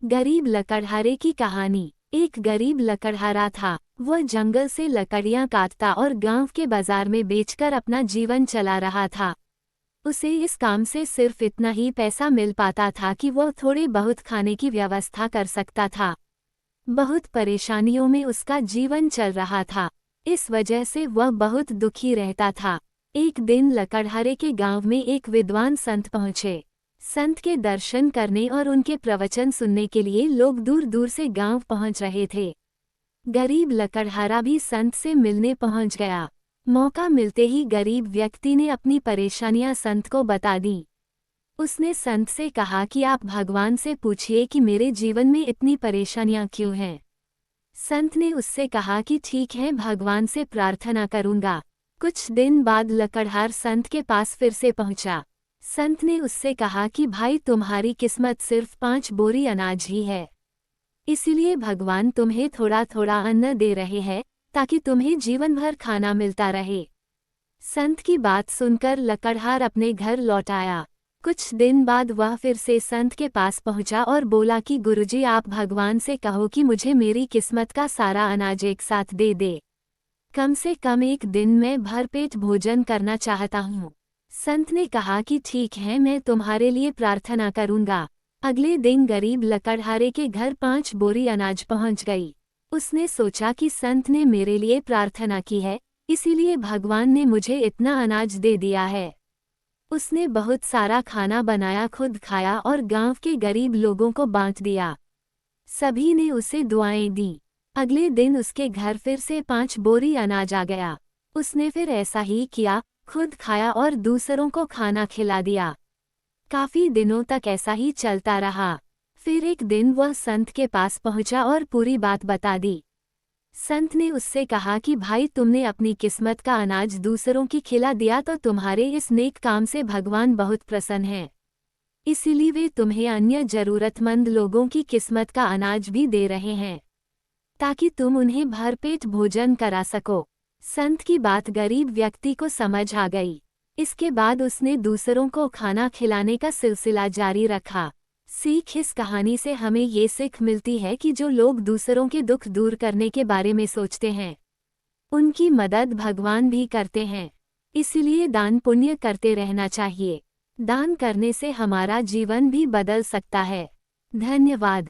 गरीब लकड़हारे की कहानी। एक गरीब लकड़हारा था। वह जंगल से लकड़ियां काटता और गांव के बाजार में बेचकर अपना जीवन चला रहा था। उसे इस काम से सिर्फ इतना ही पैसा मिल पाता था कि वह थोड़े बहुत खाने की व्यवस्था कर सकता था। बहुत परेशानियों में उसका जीवन चल रहा था। इस वजह से वह बहुत दुखी रहता था। एक दिन लकड़हारे के गांव में एक विद्वान संत पहुंचे। संत के दर्शन करने और उनके प्रवचन सुनने के लिए लोग दूर दूर से गांव पहुंच रहे थे। गरीब लकड़हारा भी संत से मिलने पहुंच गया। मौका मिलते ही गरीब व्यक्ति ने अपनी परेशानियां संत को बता दी। उसने संत से कहा कि आप भगवान से पूछिए कि मेरे जीवन में इतनी परेशानियां क्यों हैं। संत ने उससे कहा कि ठीक है, भगवान से प्रार्थना करूंगा। कुछ दिन बाद लकड़हार संत के पास फिर से पहुंचा। संत ने उससे कहा कि भाई, तुम्हारी किस्मत सिर्फ 5 बोरी अनाज ही है, इसीलिए भगवान तुम्हें थोड़ा थोड़ा अन्न दे रहे हैं ताकि तुम्हें जीवन भर खाना मिलता रहे। संत की बात सुनकर लकड़हार अपने घर लौट आया। कुछ दिन बाद वह फिर से संत के पास पहुंचा और बोला कि गुरुजी, आप भगवान से कहो कि मुझे मेरी किस्मत का सारा अनाज एक साथ दे दे। कम से कम एक दिन में भरपेट भोजन करना चाहता हूँ। संत ने कहा कि ठीक है, मैं तुम्हारे लिए प्रार्थना करूंगा। अगले दिन गरीब लकड़हारे के घर 5 बोरी अनाज पहुंच गई। उसने सोचा कि संत ने मेरे लिए प्रार्थना की है, इसीलिए भगवान ने मुझे इतना अनाज दे दिया है। उसने बहुत सारा खाना बनाया, खुद खाया और गांव के गरीब लोगों को बांट दिया। सभी ने उसे दुआएं दी। अगले दिन उसके घर फिर से 5 बोरी अनाज आ गया। उसने फिर ऐसा ही किया, खुद खाया और दूसरों को खाना खिला दिया। काफी दिनों तक ऐसा ही चलता रहा। फिर एक दिन वह संत के पास पहुंचा और पूरी बात बता दी। संत ने उससे कहा कि भाई, तुमने अपनी किस्मत का अनाज दूसरों की खिला दिया तो तुम्हारे इस नेक काम से भगवान बहुत प्रसन्न हैं। इसीलिए वे तुम्हें अन्य जरूरतमंद लोगों की किस्मत का अनाज भी दे रहे हैं, ताकि तुम उन्हें भरपेट भोजन करा सको। संत की बात गरीब व्यक्ति को समझ आ गई। इसके बाद उसने दूसरों को खाना खिलाने का सिलसिला जारी रखा। सीख इस कहानी से हमें ये सीख मिलती है कि जो लोग दूसरों के दुख दूर करने के बारे में सोचते हैं, उनकी मदद भगवान भी करते हैं। इसलिए दान पुण्य करते रहना चाहिए। दान करने से हमारा जीवन भी बदल सकता है। धन्यवाद।